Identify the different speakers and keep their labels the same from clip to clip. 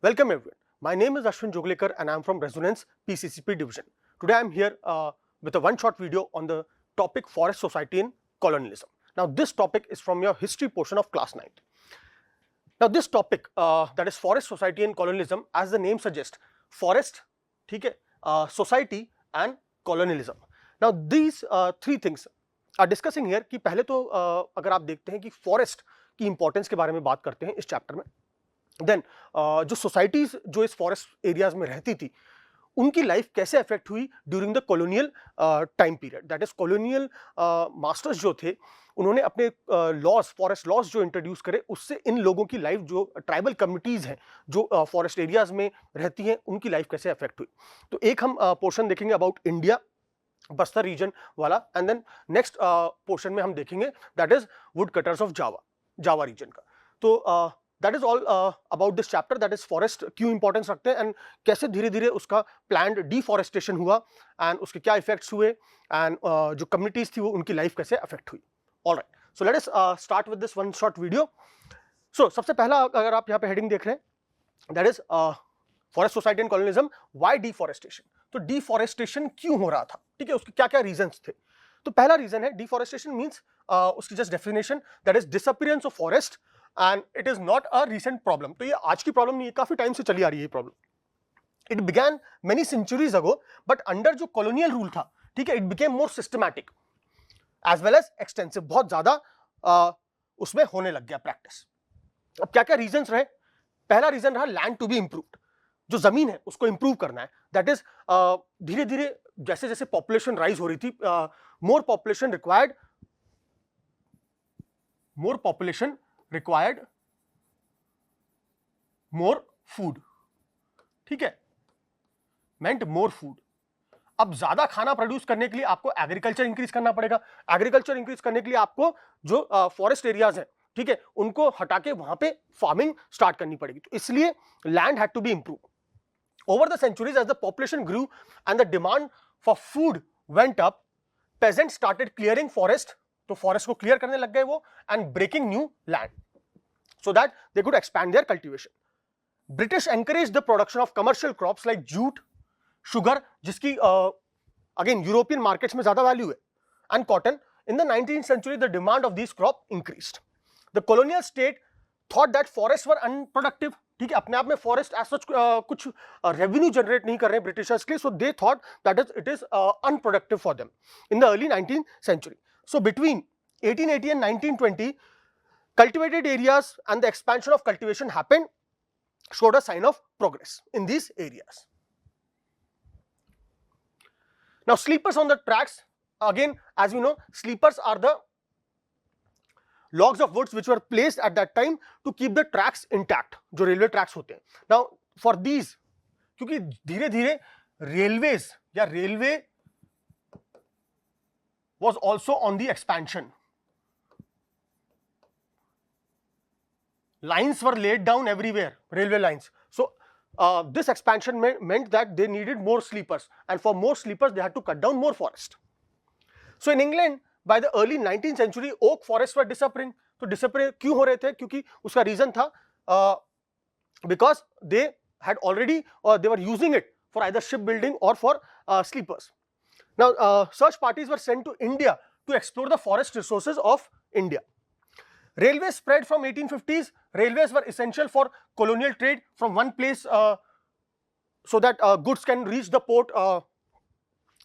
Speaker 1: Welcome everyone. My name is Ashwin Joglekar and I am from Resonance PCCP division. Today I am here with a one-shot video on the topic Forest Society in Colonialism. Now this topic is from your history portion of class 9th. Now this topic that is Forest Society and Colonialism, as the name suggests, forest, ठीक है, society and colonialism. Now these three things are discussing here कि पहले तो अगर आप देखते हैं कि forest की इंपॉर्टेंस के बारे में बात करते हैं इस चैप्टर में, देन जो सोसाइटीज जो इस फॉरेस्ट एरियाज में रहती थी उनकी लाइफ कैसे अफेक्ट हुई during the colonial time period. That is colonial masters जो थे उन्होंने अपने लॉज, फॉरेस्ट लॉज जो इंट्रोड्यूस करे, उससे इन लोगों की लाइफ, जो ट्राइबल कम्युनिटीज हैं जो फॉरेस्ट एरियाज में रहती हैं, उनकी लाइफ कैसे अफेक्ट हुई. तो एक हम पोर्शन देखेंगे अबाउट इंडिया, बस्तर रीजन वाला, एंड देन नेक्स्ट पोर्शन में हम देखेंगे that is woodcutters of Java region का. तो that is all about this chapter, that is forest क्यों इंपॉर्टेंस रखते हैं एंड कैसे धीरे धीरे उसका प्लान्ड डिफॉरेस्टेशन हुआ एंड उसके क्या इफेक्ट्स हुए एंड जो कम्युनिटीज थी वो उनकी लाइफ कैसे अफेक्ट हुई. Alright, so let us start with this one short video. So सबसे पहला अगर आप यहाँ पे हेडिंग देख रहे हैं, that is forest society and colonialism, why deforestation. तो डिफॉरेस्टेशन क्यों हो रहा था, ठीक है, उसके क्या क्या रीजंस थे. तो पहला रीजन है डिफॉरेस्टेशन मीन्स, उसकी just definition, that is disappearance of forest and it is not a recent problem. तो ये आज की प्रॉब्लम नहीं है, काफी टाइम से चली आ रही है ये problem. It began many centuries ago, but under जो colonial rule था, ठीक है, it became more systematic as well as extensive. बहुत ज्यादा उसमें होने लग गया प्रैक्टिस. अब क्या क्या रीजंस रहे. पहला रीजन रहा लैंड टू बी इम्प्रूव्ड. जो जमीन है उसको इंप्रूव करना है. दैट इज धीरे धीरे जैसे जैसे पॉपुलेशन राइज हो रही थी, more population required more food, ठीक है, मेंट मोर फूड. अब ज्यादा खाना प्रोड्यूस करने के लिए आपको एग्रीकल्चर इंक्रीज करना पड़ेगा. एग्रीकल्चर इंक्रीज करने के लिए आपको जो फॉरेस्ट एरियाज हैं, ठीक है, उनको हटा के वहां पे फार्मिंग स्टार्ट करनी पड़ेगी. तो इसलिए land had to be improve. Over the centuries as the population grew and the demand for food went up, peasant started clearing forest. तो फॉरेस्ट को क्लियर करने लग गए वो and breaking new land so that they could expand their cultivation. British encouraged the production of commercial crops like jute, sugar, जिसकी again European markets में ज्यादा value है, and cotton. In the 19th century, the demand of these crop increased. The colonial state thought that forests were unproductive. ठीक है, अपने आप में forest as such कुछ रेवेन्यू जनरेट नहीं कर रहे हैं ब्रिटिशर्स के लिए, so they thought that it is unproductive for them in the early 19th century. So between 1880 and 1920, cultivated areas and the expansion of cultivation happened, showed a sign of progress in these areas. Now sleepers on the tracks, again as we know, sleepers are the logs of woods which were placed at that time to keep the tracks intact, जो railway tracks होते हैं. Now for these, क्योंकि धीरे धीरे railways या railway was also on the expansion. Lines were laid down everywhere, railway lines. So this expansion meant that they needed more sleepers, and for more sleepers they had to cut down more forest. So in England by the early 19th century, oak forests were disappearing. तो disappear क्यों हो रहे थे, क्योंकि उसका reason था because they had already or they were using it for either shipbuilding or for sleepers. Now search parties were sent to India to explore the forest resources of India. Railways spread from 1850s. Railways were essential for colonial trade from one place, so that goods can reach the port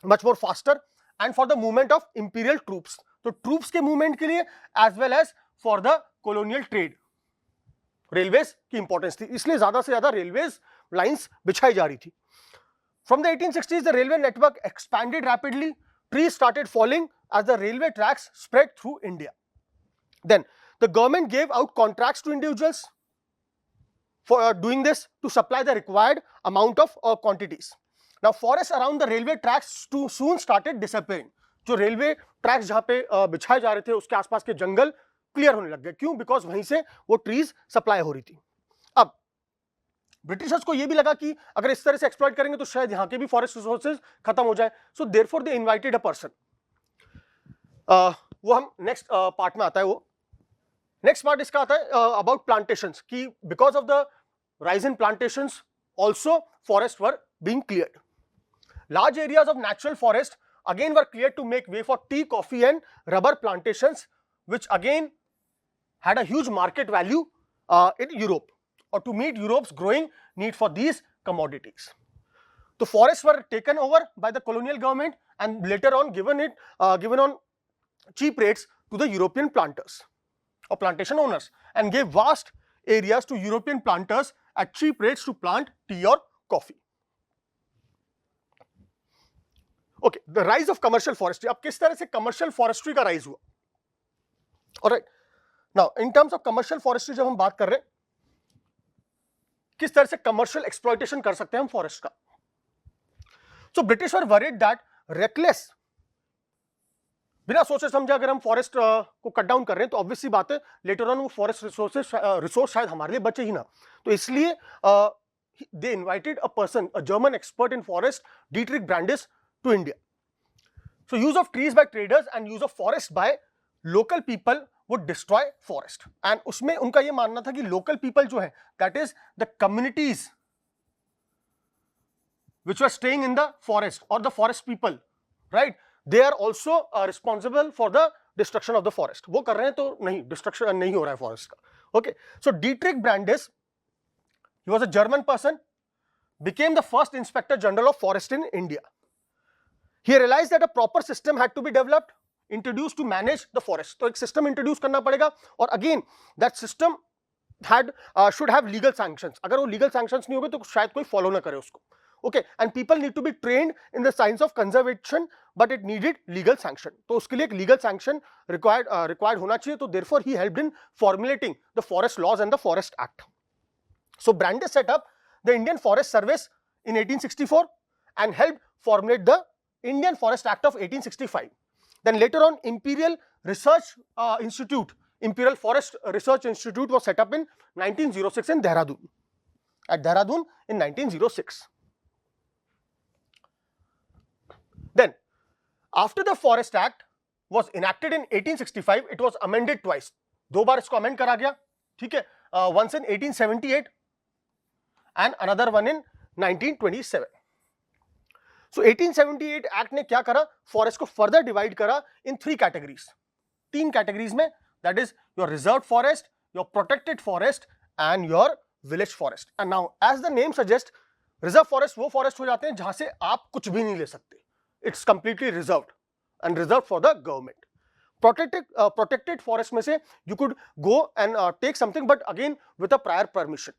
Speaker 1: much more faster, and for the movement of imperial troops. तो troops के movement के लिए as well as for the colonial trade, railways की importance थी, इसलिए ज़्यादा से ज़्यादा railways lines बिछाई जा रही थी. From the 1860s, the railway network expanded rapidly. Trees started falling as the railway tracks spread through India. Then the government gave out contracts to individuals for doing this to supply the required amount of quantities. Now forests around the railway tracks soon started disappearing. जो railway tracks जहाँ पे बिछाए जा रहे थे उसके आसपास के जंगल क्लियर होने लग गए. क्यों? बिकॉज वहीं से वो ट्रीज सप्लाई हो रही थी. अब ब्रिटिशर्स को ये भी लगा कि अगर इस तरह से एक्सप्लॉइट करेंगे तो शायद यहाँ के भी फॉरेस्ट रिसोर्सेज खत्म हो जाए. So therefore they invited a person. वो हम नेक्स्ट पार्ट में आता है. वो नेक्स्ट पार्ट इसका आता है अबाउट प्लांटेशंस, कि because of the rise in plantations, also forests were being cleared. Large areas of natural forest again were cleared to make way for tea, coffee and rubber plantations, which again had a huge market value in Europe, or to meet Europe's growing need for these commodities. The forests were taken over by the colonial government and later on given on cheap rates to the European planters or plantation owners, and gave vast areas to European planters at cheap rates to plant tea or coffee. Okay, the rise of commercial forestry. अब किस तरह से commercial forestry का rise हुआ? Alright. Now, in terms of commercial forestry जब हम बात कर रहे हैं, किस तरह से commercial exploitation कर सकते हैं हम forest का? So British were worried that reckless, बिना सोचे समझे अगर हम फॉरेस्ट को कट डाउन कर रहे हैं तो ऑब्वियसली बात है लेटर ऑन वो फॉरेस्ट रिसोर्स शायद हमारे लिए बचे ही ना, तो इसलिए they invited a person, a German expert in forest, Dietrich Brandis, to India. So use of trees by traders and use of forest by local people would destroy forest. And उसमें उनका ये मानना था कि लोकल पीपल जो है, that is the communities which were staying in the forest or the forest people, right, they are also responsible for the destruction of the forest. वो कर रहे हैं तो नहीं, destruction नहीं हो रहा है forest का. Okay, so Dietrich Brandis, he was a German person, became the first Inspector General of Forest in India. He realized that a proper system had to be developed, introduced to manage the forest. तो एक system introduce करना पड़ेगा, और again that system should have legal sanctions. अगर वो legal sanctions नहीं होंगे तो शायद कोई follow ना करे उसको. Okay, and people need to be trained in the science of conservation, but it needed legal sanction. तो उसके लिए एक legal sanction required होना चाहिए. तो therefore he helped in formulating the forest laws and the Forest Act. So Brandis set up the Indian Forest Service in 1864 and helped formulate the Indian Forest Act of 1865. Then later on, Imperial Forest Research Institute was set up in 1906 in Dehradun. At Dehradun in 1906. Then, after the Forest Act was enacted in 1865, it was amended twice. दो बार इसको amend करा गया, ठीक है, once in 1878 and another one in 1927. So 1878 Act ने क्या करा, forest को further divide करा in three categories. तीन categories में, that is your reserved forest, your protected forest and your village forest. And now, as the name suggests, reserve forest वो forest हो जाते हैं जहां से आप कुछ भी नहीं ले सकते. It's completely reserved and reserved for the government. Protected forest में से you could go and take something, but again with a prior permission,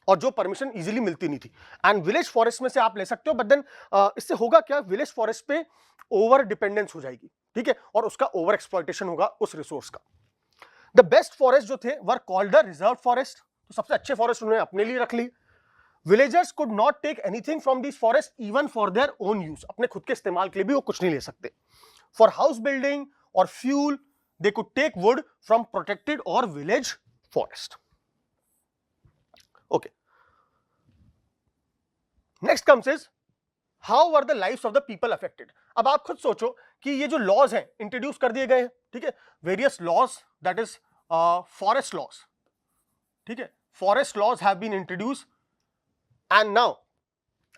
Speaker 1: और जो permission easily मिलती नहीं थी. And village forest में से आप ले सकते हो, but then इससे होगा क्या, village forest पे over dependence हो जाएगी, ठीक है, और उसका over exploitation होगा उस resource का. The best forest जो थे were called the reserved forest. तो सबसे अच्छे forest उन्होंने अपने लिए रख ली. Villagers could not take anything from these forests even for their own use. अपने खुद के इस्तेमाल के लिए भी वो कुछ नहीं ले सकते. For house building or fuel, they could take wood from protected or village forest. Okay. Next comes is how were the lives of the people affected. अब आप खुद सोचो कि ये जो laws हैं introduce कर दिए गए हैं, ठीक है, various laws, that is forest laws, ठीक है, forest laws have been introduced. And now,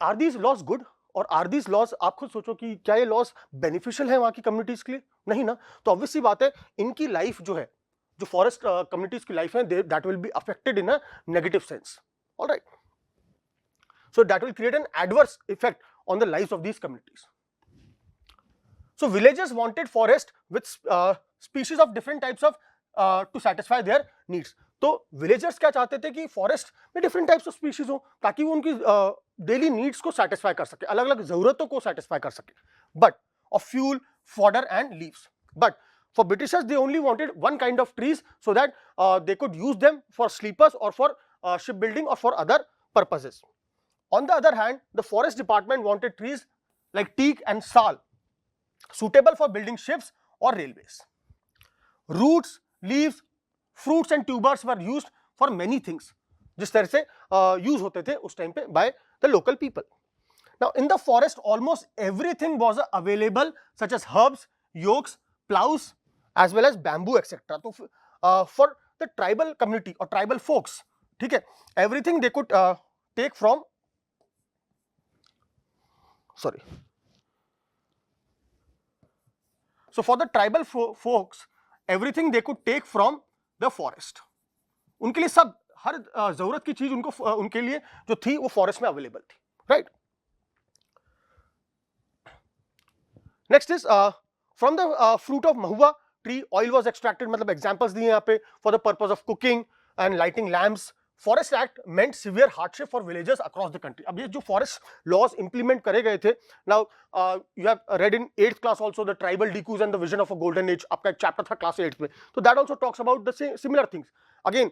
Speaker 1: are these laws good or are these laws, आप खुद सोचो कि क्या ये laws beneficial है वहाँ की communities के लिए? नहीं ना. तो obviously बात है, इनकी life जो है, जो forest communities की life है, that will be affected in a negative sense. All right. So that will create an adverse effect on the lives of these communities. So villagers wanted forest with species of different types of to satisfy their needs. तो villagers क्या चाहते थे कि forest में different types of species हो ताकि वो उनकी डेली नीड्स को सेटिस्फाई कर सके, अलग अलग जरूरतों को सेटिस्फाई कर सके, but of fuel, fodder and leaves. But for Britishers they only wanted one kind of trees so that they could use them for sleepers और फॉर शिप बिल्डिंग और for other purposes. On the other hand, the forest department wanted trees like teak and sal suitable for building ships or railways. Roots, leaves, fruits and tubers were used for many things. जिस तरह से use होते थे उस time पे by the local people. Now in the forest almost everything was available such as herbs, yokes, plows as well as bamboo etc. तो for the tribal community or tribal folks, ठीक है, everything they could take from, sorry, so for the tribal folks everything they could take from the forest. उनके लिए सब हर जरूरत की चीज उनको उनके लिए जो थी वो फॉरेस्ट में अवेलेबल थी, right. Next is from the fruit of mahua tree oil was extracted, मतलब एग्जांपल्स दिए यहाँ पे, for the purpose of cooking and lighting lamps. Forest act meant severe hardship for villagers across the country. अब ये जो forest laws implement करे गए थे, now you have read in 8th class also the tribal dikus and the vision of a golden age, आपका एक chapter था class 8th में, तो that also talks about the similar things. Again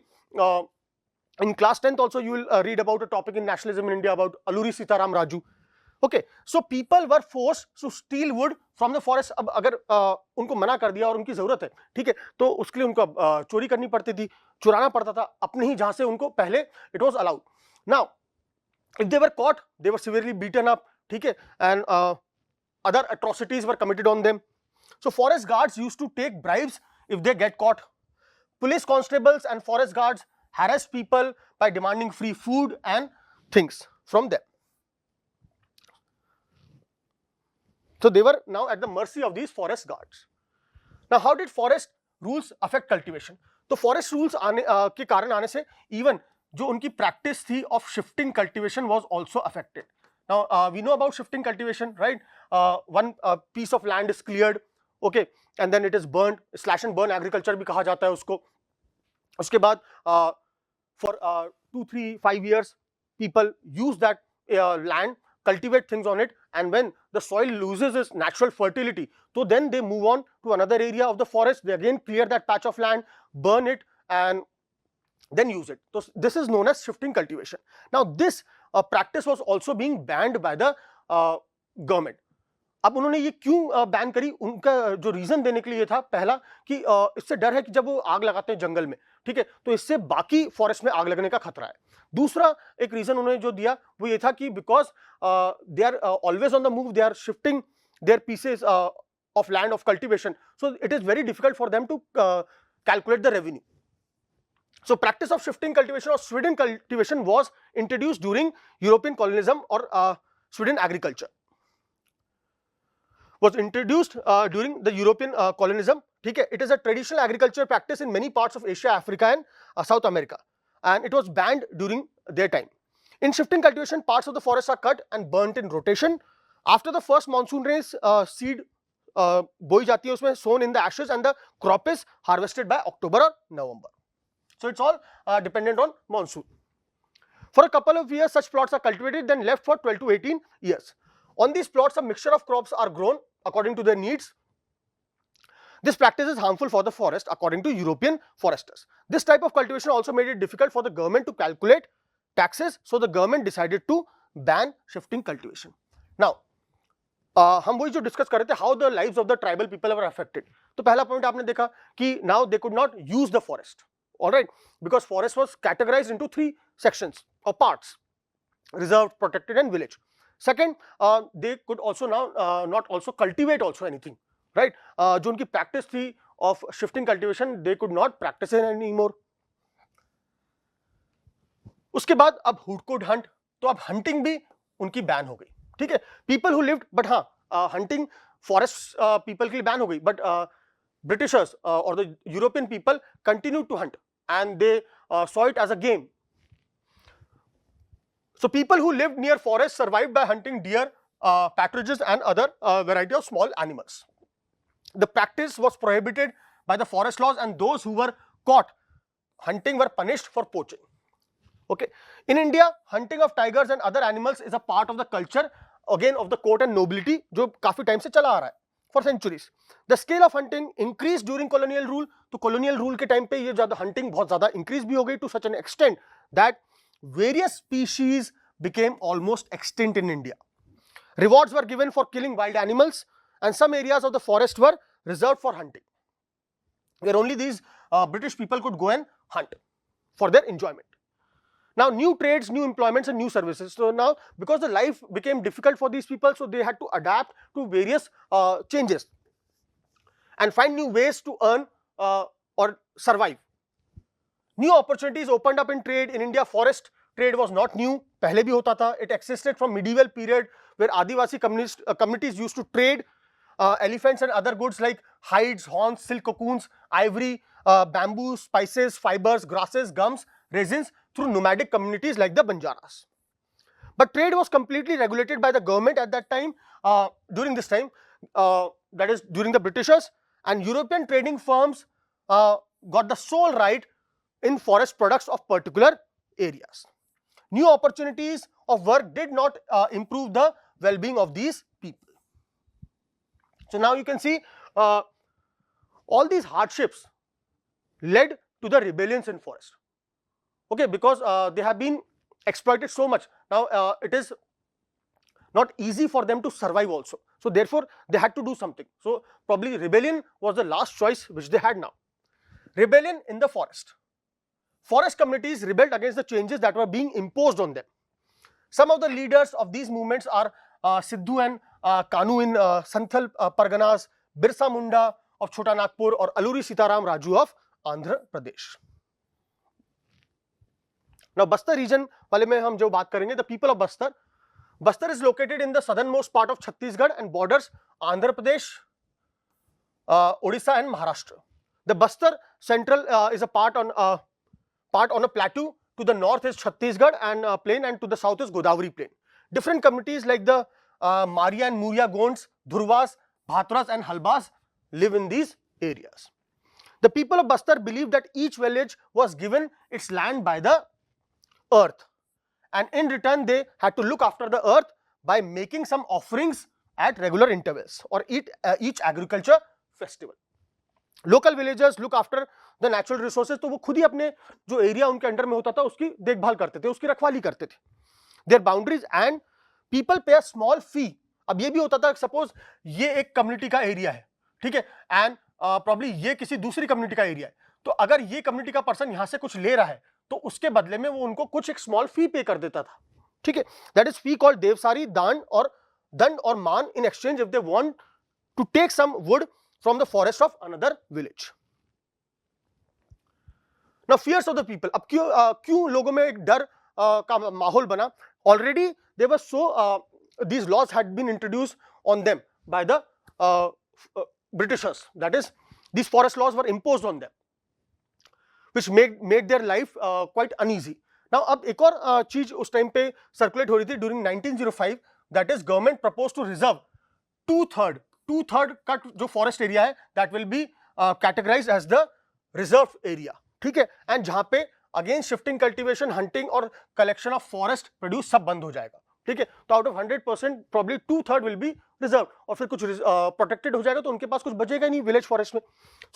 Speaker 1: in class 10th also you will read about a topic in nationalism in India about Alluri Sitaram Raju. Okay, so people were forced to steal wood from the forest. अब अगर उनको मना कर दिया और उनकी जरूरत है, ठीक है, तो उसके लिए उनको चोरी करनी पड़ती थी, चुराना पड़ता था अपने ही जहां से उनको पहले it was allowed. Now if they were caught they were severely beaten up, ठीक है, and other atrocities were committed on them. So forest guards used to take bribes if they get caught. Police constables and forest guards harassed people by demanding free food and things from them. So they were now at the mercy of these forest guards. Now how did forest rules affect cultivation? तो forest rules आने के कारण आने से even जो उनकी practice थी of shifting cultivation was also affected. Now we know about shifting cultivation, right? One piece of land is cleared, okay, and then it is burned. Slash and burn agriculture भी कहा जाता है उसको. उसके बाद for 2, 3, 5 years people use that land, cultivate things on it, and when the soil loses its natural fertility, so then they move on to another area of the forest, they again clear that patch of land, burn it and then use it. So this is known as shifting cultivation. Now this practice was also being banned by the government. अब उन्होंने ये क्यों ban करी, उनका जो reason देने के लिए था, पहला कि इससे डर है कि जब वो आग लगाते हैं जंगल में, ठीक है, तो इससे बाकी फॉरेस्ट में आग लगने का खतरा है. दूसरा एक रीजन उन्होंने जो दिया वो ये था कि because they are always on the move, they are shifting their pieces of land of cultivation, so it is very difficult for them to calculate the revenue. So practice of shifting cultivation or Sweden cultivation was introduced during European colonialism or Sweden agriculture. Was introduced during the European colonialism. ठीक है, it is a traditional agriculture practice in many parts of Asia, Africa and South America, and it was banned during their time. In shifting cultivation, parts of the forests are cut and burnt in rotation. After the first monsoon rains, seed बोई जाती है उसमें, sown in the ashes, and the crop is harvested by October or November. So it's all dependent on monsoon. For a couple of years, such plots are cultivated, then left for 12 to 18 years. On these plots, a mixture of crops are grown according to their needs. This practice is harmful for the forest according to European foresters. This type of cultivation also made it difficult for the government to calculate taxes, so the government decided to ban shifting cultivation. Now, हम वही जो discuss कर रहे थे, how the lives of the tribal people were affected. तो पहला point आपने देखा कि now they could not use the forest, all right, because forest was categorized into 3 sections or parts: reserved, protected and village. Second, they could also now not also cultivate also anything, right? जो उनकी practice थी of shifting cultivation, they could not practice it anymore. उसके बाद अब who could hunt, तो अब hunting भी उनकी बैन हो गई, ठीक है. People who lived, but हाँ, hunting forest people के लिए बैन हो गई, but Britishers or the European people continued to hunt and they saw it as a game. So people who lived near forests survived by hunting deer, partridges and other variety of small animals. The practice was prohibited by the forest laws, and those who were caught hunting were punished for poaching. Okay. In India, hunting of tigers and other animals is a part of the culture again of the court and nobility, जो काफी time से चला आ रहा है for centuries. The scale of hunting increased during colonial rule. तो colonial rule के time पे ये ज़्यादा hunting बहुत ज़्यादा increase भी हो गई to such an extent that various species became almost extinct in India. Rewards were given for killing wild animals, and some areas of the forest were reserved for hunting, where only these British people could go and hunt for their enjoyment. Now new trades, new employments and new services. So now because the life became difficult for these people, so they had to adapt to various changes and find new ways to earn or survive. New opportunities opened up in trade. In India, forest trade was not new. पहले भी होता था. It existed from medieval period where Adivasi communities used to trade elephants and other goods like hides, horns, silk cocoons, ivory, bamboo, spices, fibers, grasses, gums, resins through nomadic communities like the Banjaras. But trade was completely regulated by the government at that time, during this time, that is during the Britishers, and European trading firms got the sole right in forest products of particular areas. New opportunities of work did not improve the well-being of these people. So now you can see all these hardships led to the rebellions in forest. Okay, because they have been exploited so much. Now it is not easy for them to survive also. So therefore they had to do something. So probably rebellion was the last choice which they had now. Rebellion in the forest. Forest communities rebelled against the changes that were being imposed on them. Some of the leaders of these movements are Sidhu and Kanu in Santhal Parganas, Birsa Munda of Chota Nagpur, or Alluri Sitaram Raju of Andhra Pradesh. Now Bastar region wale mein hum jo baat karenge, the people of Bastar. Bastar is located in the southernmost part of Chhattisgarh and borders Andhra Pradesh, Odisha and Maharashtra. The Bastar central is a part on a plateau. To the north is Chhattisgarh and plain, and to the south is Godavari plain. Different communities like the Maria and Muria Gonds, Dhurwas, Bhatras and Halbas live in these areas. The people of Bastar believed that each village was given its land by the earth, and in return they had to look after the earth by making some offerings at regular intervals or each agriculture festival. Local villagers look after the natural resources, तो वो खुद ही अपने जो area उनके under में होता था उसकी देखभाल करते थे, उसकी रखवाली करते थे. Their boundaries and people pay a small fee. अब ये भी होता था, सपोज ये एक कम्युनिटी का एरिया है, ठीक है, एंड प्रॉब्ली ये किसी दूसरी कम्युनिटी का एरिया है, तो अगर ये कम्युनिटी का पर्सन यहाँ से कुछ ले रहा है तो उसके बदले में वो उनको कुछ एक स्मॉल फी पे कर देता था, ठीक है. That is fee called devsari, दान और दंड और man in exchange if they want to take some wood from the forest of another village. Now fears of the people. अब क्यों लोगों में एक डर का माहौल बना? Already they were so these laws had been introduced on them by the Britishers. That is, these forest laws were imposed on them, which made their life quite uneasy. Now अब एक और चीज उस टाइम पे circulate हो रही थी during 1905. That is, government proposed to reserve two-third का जो forest area है that will be categorized as the reserve area. ठीक है, एंड जहां पे अगेन शिफ्टिंग, कल्टीवेशन, हंटिंग और कलेक्शन ऑफ फॉरेस्ट प्रोड्यूस सब बंद हो जाएगा, ठीक है. तो out of 100% probably 2/3 will be reserve, और फिर कुछ प्रोटेक्टेड हो जाएगा तो उनके पास कुछ बचेगा नहीं विलेज फॉरेस्ट में.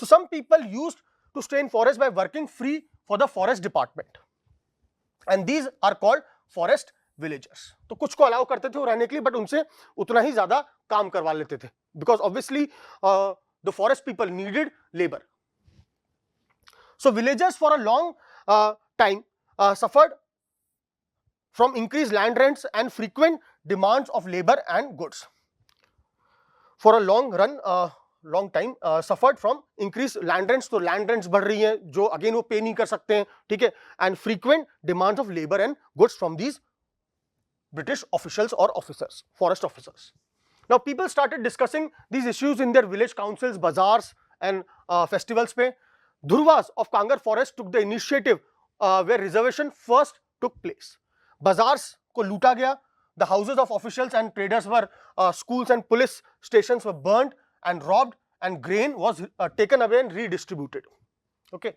Speaker 1: So some people used to stay in forest by working free for the forest department, and these are called forest villagers. तो कुछ को अलाउ करते थे वो रहने के लिए, बट उनसे उतना ही ज्यादा काम करवा लेते थे, because obviously the forest people needed labour. So villagers for a long time suffered from increased land rents and frequent demands of labor and goods. For a long time suffered from increased land rents. तो land rents बढ़ रही हैं जो again वो pay नहीं कर सकते हैं, ठीक है, and frequent demands of labor and goods from these British officials or officers, forest officers. Now people started discussing these issues in their village councils, bazaars and festivals पे. Dhurwas of Kangar forest took the initiative where reservation first took place. Bazaars को लूटा गया. The houses of officials and traders were schools and police stations were burnt and robbed, and grain was taken away and redistributed. Okay,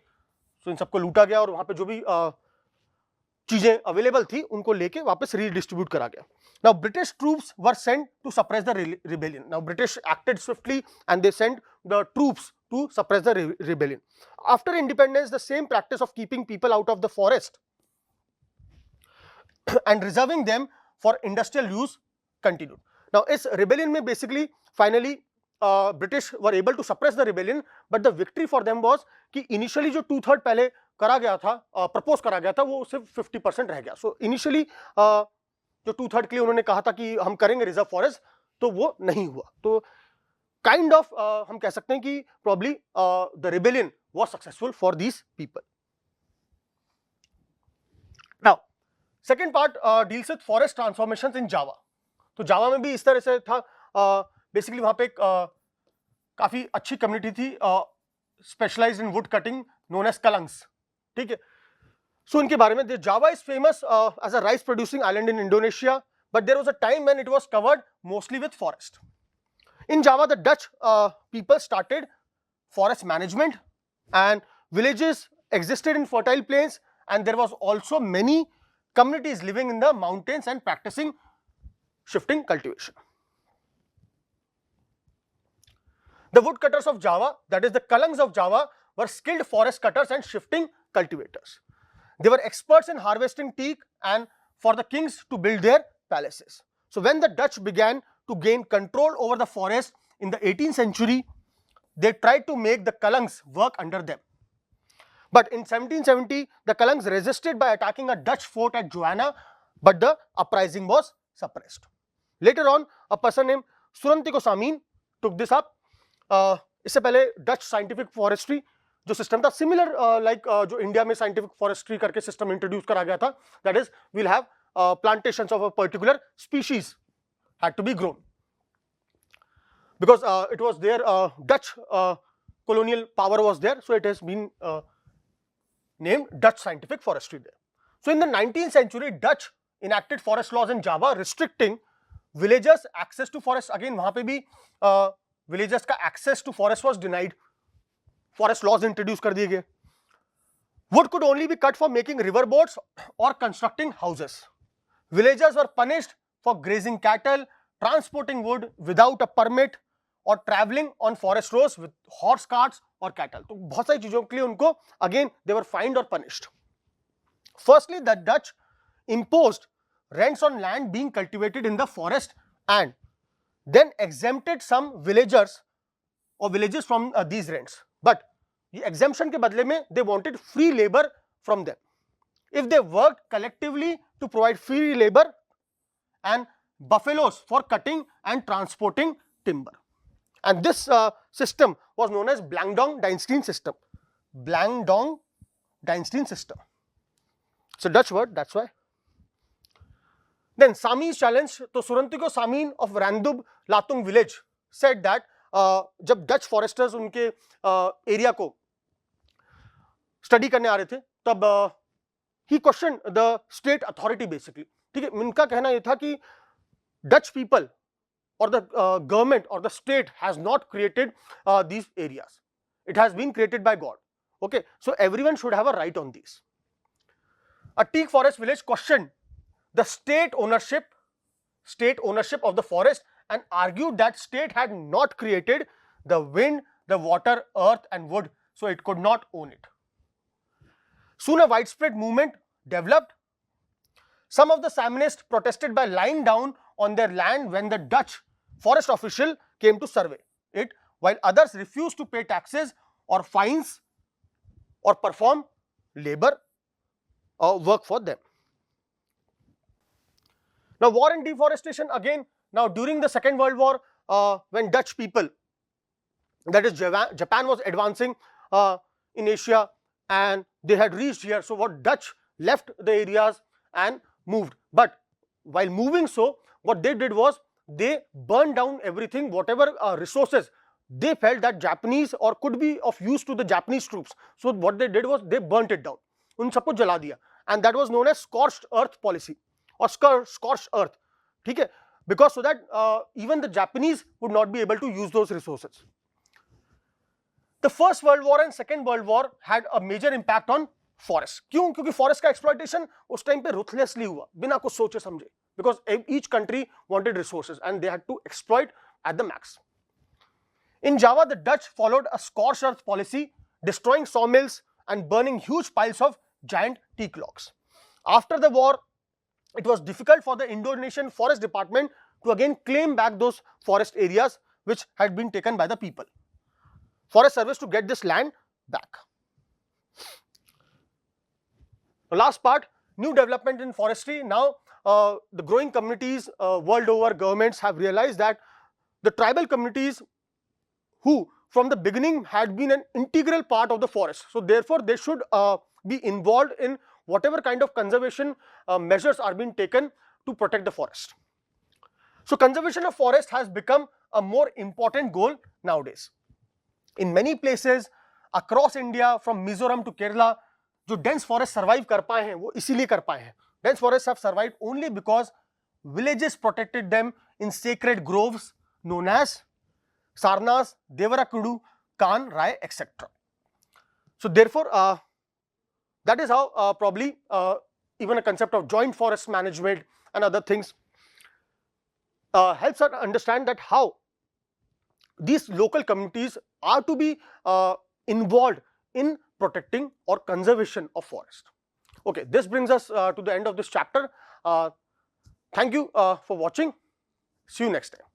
Speaker 1: so इन सबको लूटा गया और वहाँ पे जो भी चीजें अवेलेबल थी उनको लेके वापस redistribute करा गया. Now British troops were sent to suppress the rebellion. Now British acted swiftly and they sent the troops to suppress the rebellion. After independence, the same practice of keeping people out of the forest and reserving them for industrial use continued. Now इस rebellion में basically finally British were able to suppress the rebellion, but the victory for them was कि initially जो 2/3 पहले करा गया था, propose करा गया था, वो सिर्फ 50% रह गया. So initially जो 2/3 के लिए उन्होंने कहा था कि हम करेंगे रिजर्व फॉरेस्ट, तो वो नहीं हुआ. तो काइंड ऑफ हम कह सकते हैं कि probably the rebellion was successful for these people. Now, second part deals with forest transformations in Java. तो जावा में भी इस तरह से था, बेसिकली वहाँ पे एक काफ़ी अच्छी कम्युनिटी थी specialized in wood cutting known as Kalangs, ठीक है. सो इनके बारे में, Java is famous as a rice producing island in Indonesia, but there was a time when it was covered mostly with forest. In Java, the Dutch people started forest management, and villages existed in fertile plains, and there was also many communities living in the mountains and practicing shifting cultivation. The woodcutters of Java, that is the Kalangs of Java, were skilled forest cutters and shifting cultivators. They were experts in harvesting teak and for the kings to build their palaces. So when the Dutch began to gain control over the forest in the 18th century, they tried to make the Kalangs work under them. But in 1770, the Kalangs resisted by attacking a Dutch fort at Joanna, but the uprising was suppressed. Later on, a person named Surantiko Samin took this up. इससे पहले Dutch scientific forestry जो system था, similar like जो India में scientific forestry करके system introduce करा गया था, that is will have plantations of a particular species had to be grown because it was there, Dutch colonial power was there, so it has been named Dutch scientific forestry there. So in the 19th century, Dutch enacted forest laws in Java restricting villagers access to forest. Again वहाँ पे भी villagers का access to forest was denied. Forest laws introduce कर दिए गए. Wood could only be cut for making river boats or constructing houses. Villagers were punished for grazing cattle, transporting wood without a permit, or traveling on forest roads with horse carts or cattle. तो बहुत सारी चीजों के लिए उनको again they were fined or punished. Firstly, the Dutch imposed rents on land being cultivated in the forest and then exempted some villagers or villages from these rents. But the exemption के बदले में they wanted free labor from them. If they worked collectively to provide free labor and buffaloes for cutting and transporting timber. And this system was known as Blandong-Dynstein system. Blandong-Dynstein system. It's a Dutch word, that's why. Then Sami's challenge. तो सुरंतिको सामीन of Randub Latung village said that जब Dutch foresters उनके area को study करने आ रहे थे, तब he questioned the state authority basically. ठीक है, उनका कहना यह था कि Dutch people or the government or the state has not created these areas. It has been created by God. Okay, so everyone should have a right on these. A teak forest village questioned the state ownership of the forest and argued that state had not created the wind, the water, earth and wood, so it could not own it. Soon a widespread movement developed. Some of the Samanists protested by lying down on their land when the Dutch forest official came to survey it, while others refused to pay taxes or fines or perform labor or work for them. Now, war and deforestation again. Now, during the Second World War, when Dutch people, that is Japan was advancing in Asia and they had reached here. So, what Dutch left the areas and moved. But while moving, so what they did was they burned down everything, whatever resources they felt that Japanese or could be of use to the Japanese troops. So, what they did was they burnt it down. उन सबको जला दिया, and that was known as scorched earth policy or scorched earth. ठीक है, because so that even the Japanese would not be able to use those resources. The First World War and Second World War had a major impact on forest. क्यों? क्योंकि forest का exploitation उस time पे ruthlessly हुआ, बिना कुछ सोचे समझे, because each country wanted resources and they had to exploit at the max. In Java, the Dutch followed a scorched earth policy, destroying sawmills and burning huge piles of giant teak logs. After the war, it was difficult for the Indonesian Forest Department to again claim back those forest areas which had been taken by the people. Forest Service to get this land back. The last part, new development in forestry. Now, the growing communities world over, governments have realized that the tribal communities who from the beginning had been an integral part of the forest. So, therefore, they should be involved in whatever kind of conservation measures are being taken to protect the forest. So conservation of forest has become a more important goal nowadays. In many places across India, from Mizoram to Kerala, जो dense forest survive कर पाए हैं वो इसीलिए कर पाए हैं. Dense forests have survived only because villages protected them in sacred groves known as Sarnas, Devarakudu, Kan, Rai, etc. So therefore, that is how probably even a concept of joint forest management and other things helps us understand that how these local communities are to be involved in protecting or conservation of forest. Okay, this brings us to the end of this chapter. Thank you for watching. See you next time.